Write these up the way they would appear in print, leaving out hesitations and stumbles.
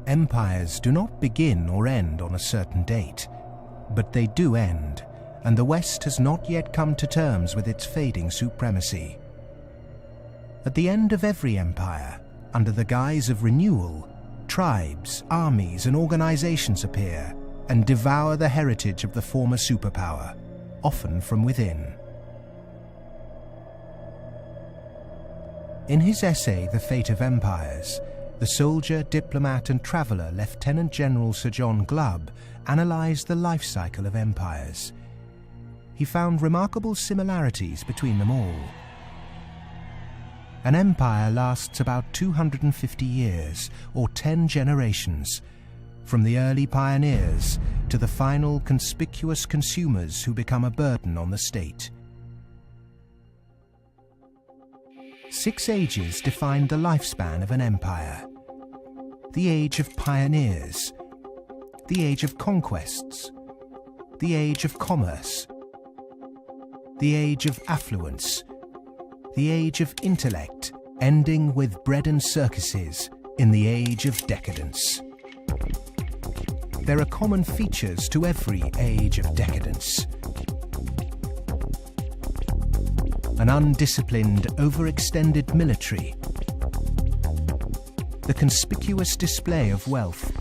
Empires do not begin or end on a certain date, but they do end, and the West has not yet come to terms with its fading supremacy. At the end of every empire, under the guise of renewal, tribes, armies, and organizations appear and devour the heritage of the former superpower, often from within. In his essay, The Fate of Empires, the soldier, diplomat, and traveller Lieutenant General Sir John Glubb analysed the life cycle of empires. He found remarkable similarities between them all. An empire lasts about 250 years, or 10 generations, from the early pioneers to the final conspicuous consumers who become a burden on the state. 6 ages define the lifespan of an empire. The age of pioneers, the age of conquests, the age of commerce, the age of affluence, the age of intellect, ending with bread and circuses in the age of decadence. There are common features to every age of decadence. An undisciplined, overextended military, the conspicuous display of wealth,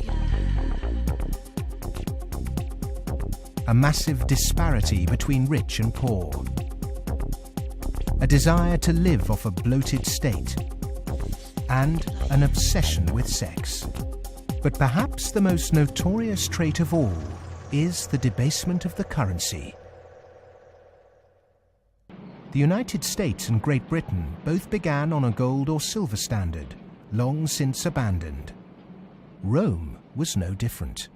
a massive disparity between rich and poor, a desire to live off a bloated state, and an obsession with sex. But perhaps the most notorious trait of all is the debasement of the currency. The United States and Great Britain both began on a gold or silver standard, long since abandoned. Rome was no different.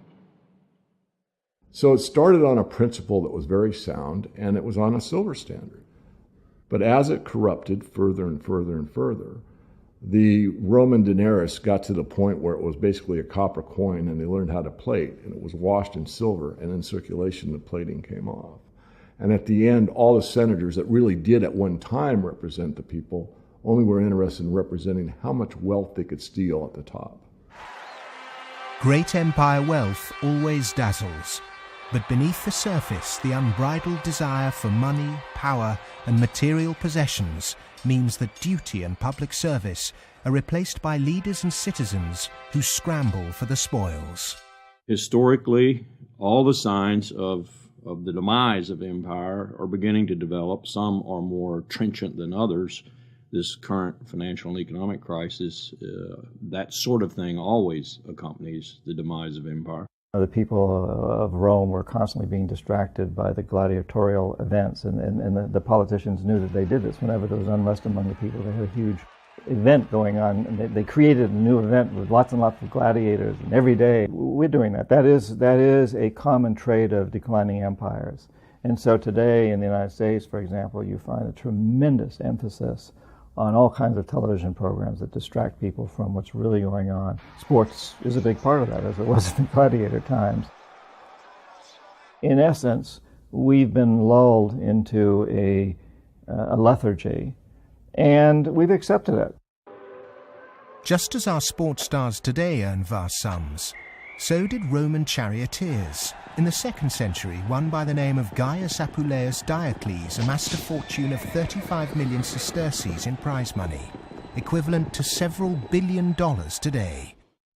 So it started on a principle that was very sound, and it was on a silver standard. But as it corrupted further and further and further, the Roman denarius got to the point where it was basically a copper coin, and they learned how to plate, and it was washed in silver, and in circulation the plating came off. And at the end, all the senators that really did at one time represent the people only were interested in representing how much wealth they could steal at the top. Great empire wealth always dazzles, but beneath the surface, the unbridled desire for money, power, and material possessions means that duty and public service are replaced by leaders and citizens who scramble for the spoils. Historically, all the signs of the demise of empire are beginning to develop. Some are more trenchant than others. This current financial and economic crisis, that sort of thing always accompanies the demise of empire. The people of Rome were constantly being distracted by the gladiatorial events, and the politicians knew that they did this. Whenever there was unrest among the people, they had a huge event going on, and they created a new event with lots and lots of gladiators, and every day we're doing that. That is a common trait of declining empires. And so today in the United States, for example, you find a tremendous emphasis on all kinds of television programs that distract people from what's really going on. Sports is a big part of that, as it was in the gladiator times. In essence, we've been lulled into a lethargy, and we've accepted it. Just as our sports stars today earn vast sums, so did Roman charioteers. In the 2nd century, one by the name of Gaius Appuleius Diocles amassed a fortune of 35 million sesterces in prize money, equivalent to several $billion today.